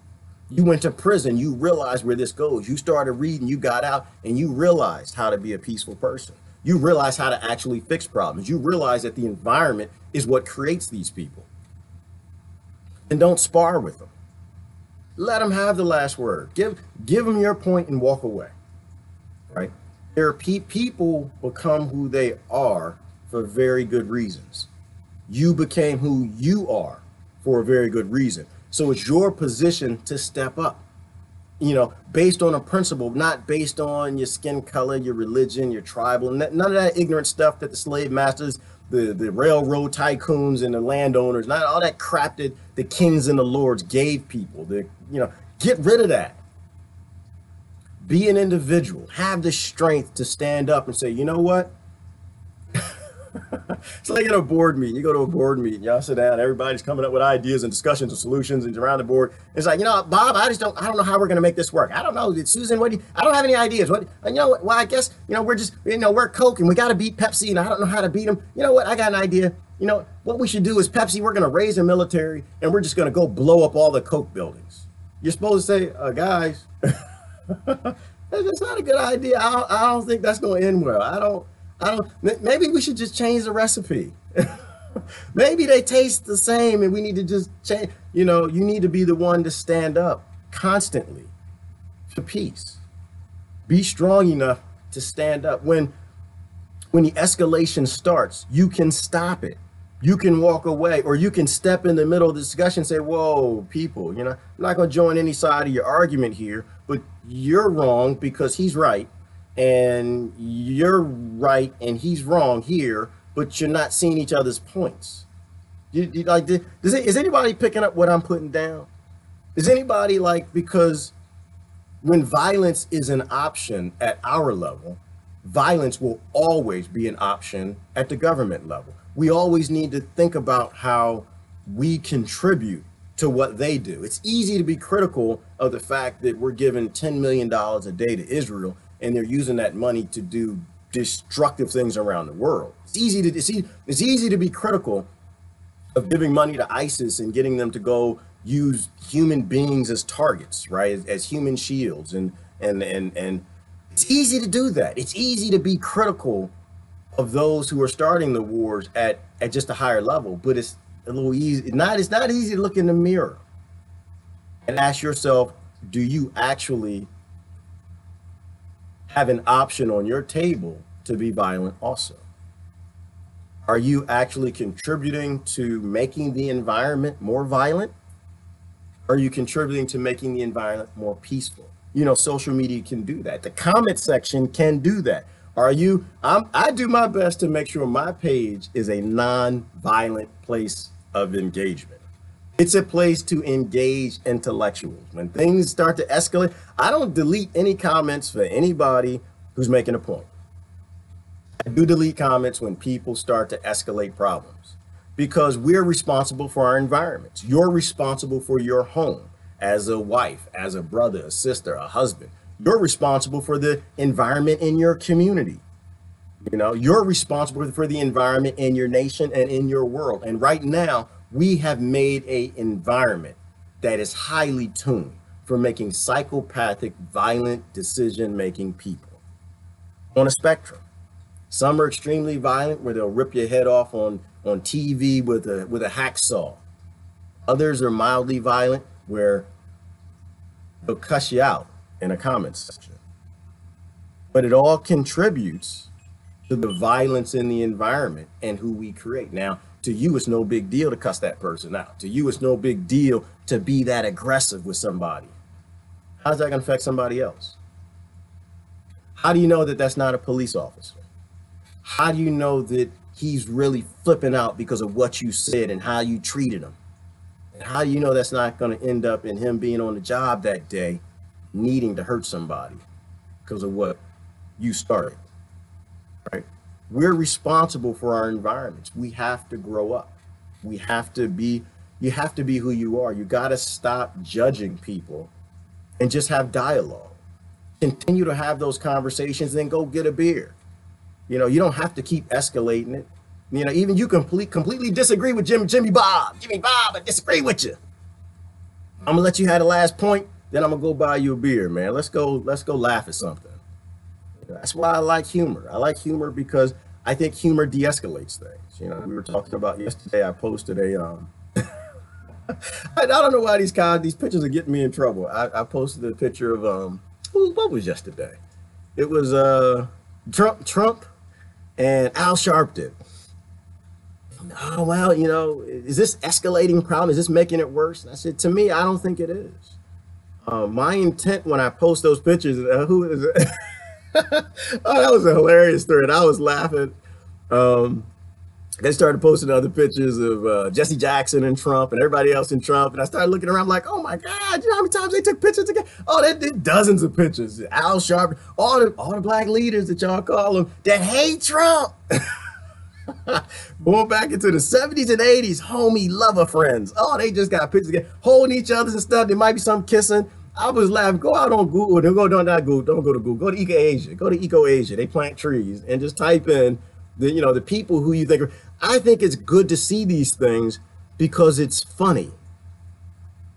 Speaker 1: You went to prison, you realized where this goes. You started reading, you got out, and you realized how to be a peaceful person. You realize how to actually fix problems. You realize that the environment is what creates these people. And don't spar with them. Let them have the last word. Give them your point and walk away. Right? There are people become who they are for very good reasons. You became who you are for a very good reason. So it's your position to step up, based on a principle, not based on your skin color, your religion, your tribal, none of that ignorant stuff that the slave masters, the railroad tycoons and the landowners, not all that crap that the kings and the lords gave people. Get rid of that. Be an individual. Have the strength to stand up and say, you know what? It's like at a board meeting. You go to a board meeting, y'all sit down, everybody's coming up with ideas and discussions and solutions and around the board. It's like, Bob, I don't know how we're going to make this work. I don't know. Susan, I don't have any ideas. Well, I guess, we're just, we're Coke and we got to beat Pepsi and I don't know how to beat them. You know what? I got an idea. What we should do is Pepsi, we're going to raise the military and we're just going to go blow up all the Coke buildings. You're supposed to say, guys, that's not a good idea. I don't think that's going to end well. I don't, maybe we should just change the recipe. Maybe they taste the same and we need to just change. You need to be the one to stand up constantly for peace. Be strong enough to stand up. When the escalation starts, you can stop it. You can walk away, or you can step in the middle of the discussion and say, whoa, people, I'm not going to join any side of your argument here, but you're wrong because he's right. And you're right and he's wrong here, but you're not seeing each other's points. Is anybody picking up what I'm putting down? Is anybody because when violence is an option at our level, violence will always be an option at the government level. We always need to think about how we contribute to what they do. It's easy to be critical of the fact that we're giving $10 million a day to Israel and they're using that money to do destructive things around the world. It's easy to be critical of giving money to ISIS and getting them to go use human beings as targets, right? As human shields. And it's easy to do that. It's easy to be critical of those who are starting the wars at just a higher level, but it's a little easy. It's not easy to look in the mirror and ask yourself, do you actually have an option on your table to be violent also? Are you actually contributing to making the environment more violent? Are you contributing to making the environment more peaceful? Social media can do that. The comment section can do that. I do my best to make sure my page is a non-violent place of engagement. It's a place to engage intellectuals. When things start to escalate, I don't delete any comments for anybody who's making a point. I do delete comments when people start to escalate problems because we're responsible for our environments. You're responsible for your home as a wife, as a brother, a sister, a husband. You're responsible for the environment in your community. You're responsible for the environment in your nation and in your world. And right now, we have made an environment that is highly tuned for making psychopathic, violent decision-making people on a spectrum. Some are extremely violent, where they'll rip your head off on TV with a hacksaw. Others are mildly violent, where they'll cuss you out in a comment section. But it all contributes to the violence in the environment and who we create. Now, to you, it's no big deal to cuss that person out. To you, it's no big deal to be that aggressive with somebody. How's that going to affect somebody else? How do you know that that's not a police officer? How do you know that he's really flipping out because of what you said and how you treated him? And how do you know that's not going to end up in him being on the job that day needing to hurt somebody because of what you started, right? We're responsible for our environments. We have to grow up. You have to be who you are. You got to stop judging people and just have dialogue. Continue to have those conversations, then go get a beer. You don't have to keep escalating it. Even you completely disagree with Jimmy Bob. I disagree with you. I'm gonna let you have the last point. then I'm gonna go buy you a beer, man. Let's go laugh at something. That's why I like humor. I like humor because I think humor de-escalates things. We were talking about yesterday. I posted I don't know why these pictures are getting me in trouble. I posted a picture of what was yesterday? It was Trump and Al Sharpton. Oh well, is this escalating problem? Is this making it worse? And I said, to me, I don't think it is. My intent when I post those pictures, who is it? Oh, that was a hilarious thread. I was laughing. They started posting other pictures of Jesse Jackson and Trump and everybody else in Trump. And I started looking around like, oh my God, you know how many times they took pictures together? Oh, they did dozens of pictures. Al Sharpton, all the black leaders that y'all call them that hate Trump. Going back into the 70s and 80s, homie lover friends. Oh, they just got pictures together, holding each other and stuff. There might be some kissing. I was laughing. Go out on Google. Don't go to Google. Go to EcoAsia. Go to EcoAsia. They plant trees and just type in the people who you think are. I think it's good to see these things because it's funny.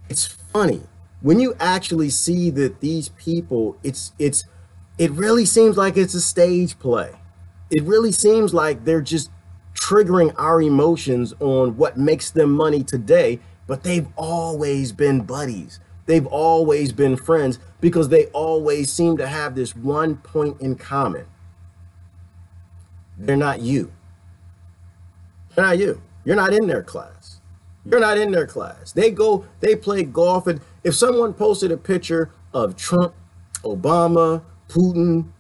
Speaker 1: It's funny when you actually see that these people. It really seems like it's a stage play. It really seems like they're just triggering our emotions on what makes them money today, but they've always been buddies. They've always been friends because they always seem to have this one point in common. They're not you. They're not you. You're not in their class. You're not in their class. They play golf. And if someone posted a picture of Trump, Obama, Putin,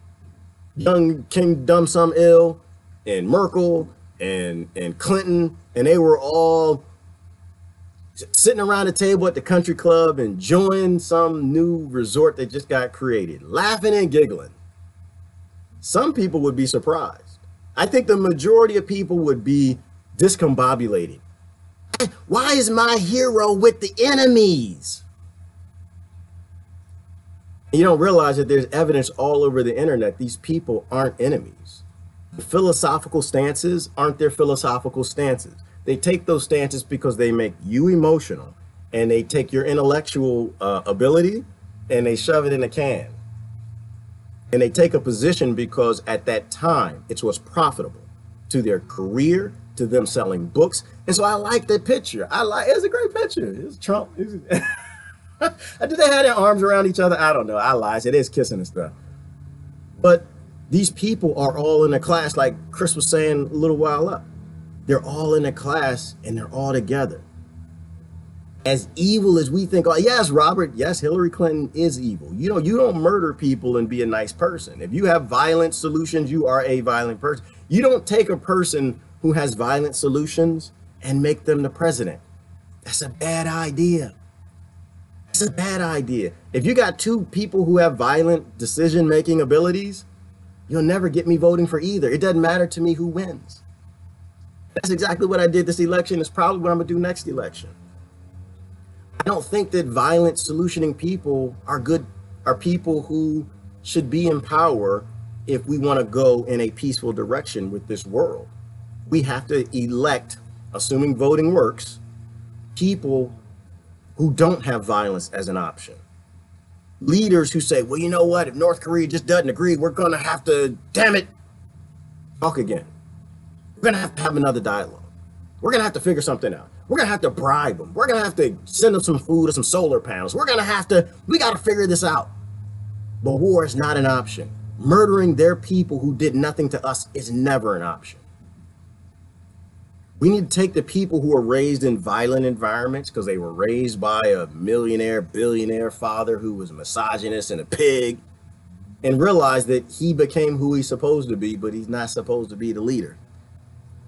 Speaker 1: young King Dumb Some Ill, and Merkel, and Clinton, and they were all sitting around a table at the country club enjoying some new resort that just got created, laughing and giggling, some people would be surprised. I think the majority of people would be discombobulated. Why is my hero with the enemies? You don't realize that there's evidence all over the internet. These people aren't enemies. The philosophical stances aren't their philosophical stances. They take those stances because they make you emotional, and they take your intellectual ability and they shove it in a can. And they take a position because at that time, it's what's profitable to their career, to them selling books. And so I like that picture. It's a great picture. It's Trump. Do they have their arms around each other? I don't know. I lied. It is kissing and stuff. But these people are all in a class, like Chris was saying a little while up. They're all in a class and they're all together. As evil as we think, oh, yes, Robert, yes, Hillary Clinton is evil. You don't murder people and be a nice person. If you have violent solutions, you are a violent person. You don't take a person who has violent solutions and make them the president. That's a bad idea. It's a bad idea. If you got two people who have violent decision-making abilities, you'll never get me voting for either. It doesn't matter to me who wins. That's exactly what I did this election. It's probably what I'm gonna do next election. I don't think that violent solutioning people are people who should be in power if we want to go in a peaceful direction with this world. We have to elect, assuming voting works, people who don't have violence as an option. Leaders who say, well, you know what, if North Korea just doesn't agree, we're gonna have to, damn it, talk again. We're gonna have another dialogue. We're gonna have to figure something out. We're gonna have to bribe them. We're gonna have to send them some food or some solar panels. We gotta figure this out. But war is not an option. Murdering their people who did nothing to us is never an option. We need to take the people who are raised in violent environments because they were raised by a millionaire, billionaire father who was a misogynist and a pig, and realize that he became who he's supposed to be, but he's not supposed to be the leader.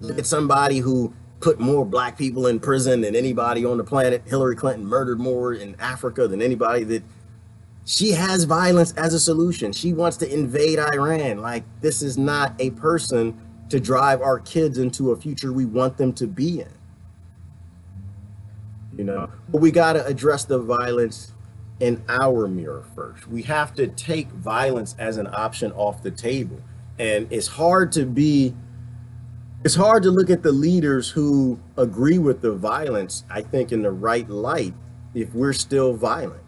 Speaker 1: Look at somebody who put more black people in prison than anybody on the planet. Hillary Clinton murdered more in Africa than anybody. She has violence as a solution. She wants to invade Iran. Like, this is not a person to drive our kids into a future we want them to be in. But we got to address the violence in our mirror first. We have to take violence as an option off the table. And it's hard to look at the leaders who agree with the violence, I think, in the right light if we're still violent.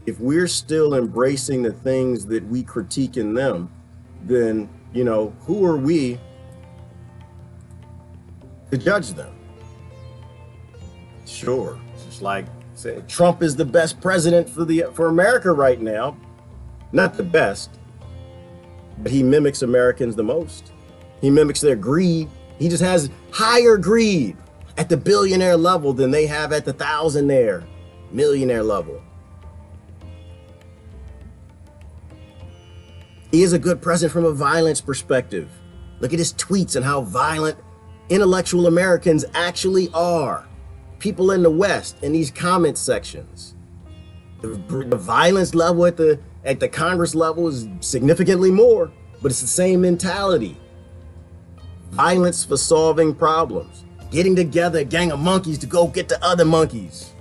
Speaker 1: If we're still embracing the things that we critique in them, then, you know, who are we to judge them? Sure, it's like say Trump is the best president for America right now. Not the best, but he mimics Americans the most. He mimics their greed. He just has higher greed at the billionaire level than they have at the thousandaire, millionaire level. He is a good president from a violence perspective. Look at his tweets and how violent intellectual Americans actually are. People in the West in these comment sections. The violence level at the Congress level is significantly more, but it's the same mentality. Violence for solving problems. Getting together a gang of monkeys to go get the other monkeys.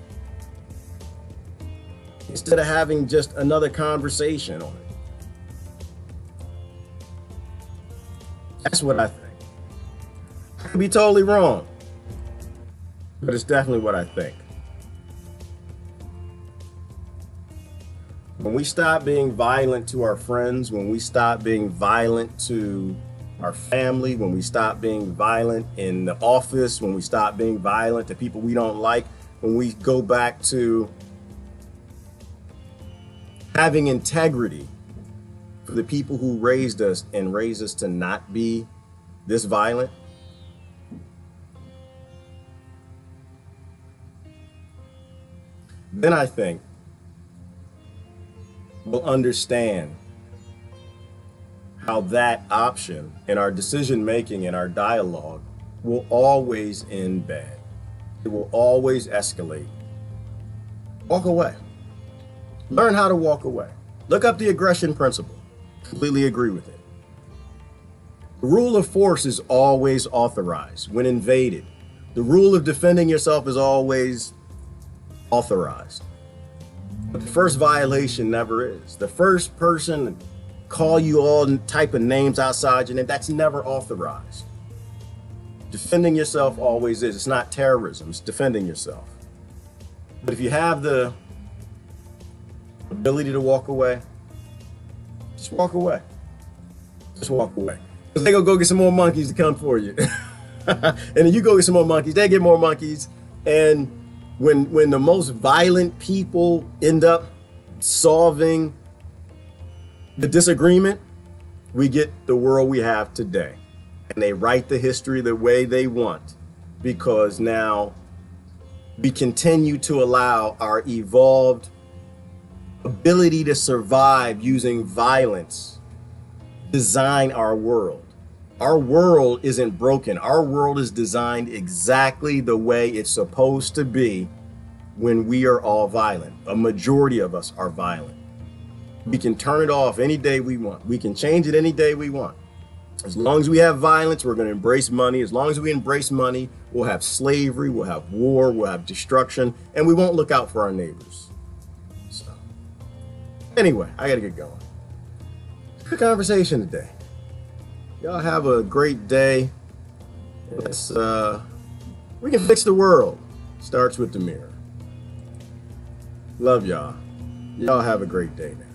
Speaker 1: Instead of having just another conversation on it. That's what I think. I could be totally wrong, but it's definitely what I think. When we stop being violent to our friends, when we stop being violent to our family, when we stop being violent in the office, when we stop being violent to people we don't like, when we go back to having integrity for the people who raised us and raised us to not be this violent, then I think we'll understand how that option in our decision making and our dialogue will always end bad. It will always escalate. Walk away. Learn how to walk away. Look up the aggression principle. Completely agree with it. The rule of force is always authorized when invaded. The rule of defending yourself is always authorized. But the first violation never is. The first person to call you all type of names outside your name, that's never authorized. Defending yourself always is. It's not terrorism, it's defending yourself. But if you have the ability to walk away, just walk away. Just walk away. Because they're going to go get some more monkeys to come for you. And then you go get some more monkeys, they get more monkeys. And when the most violent people end up solving the disagreement, we get the world we have today. And they write the history the way they want, because now we continue to allow our evolved ability to survive using violence design our world. Our world isn't broken. Our world is designed exactly the way it's supposed to be when we are all violent. A majority of us are violent. We can turn it off any day we want. We can change it any day we want. As long as we have violence, we're going to embrace money. As long as we embrace money, we'll have slavery, we'll have war, we'll have destruction, and we won't look out for our neighbors. So, anyway, I got to get going. Good conversation today. Y'all have a great day. Let's, we can fix the world. Starts with the mirror. Love y'all. Y'all have a great day now.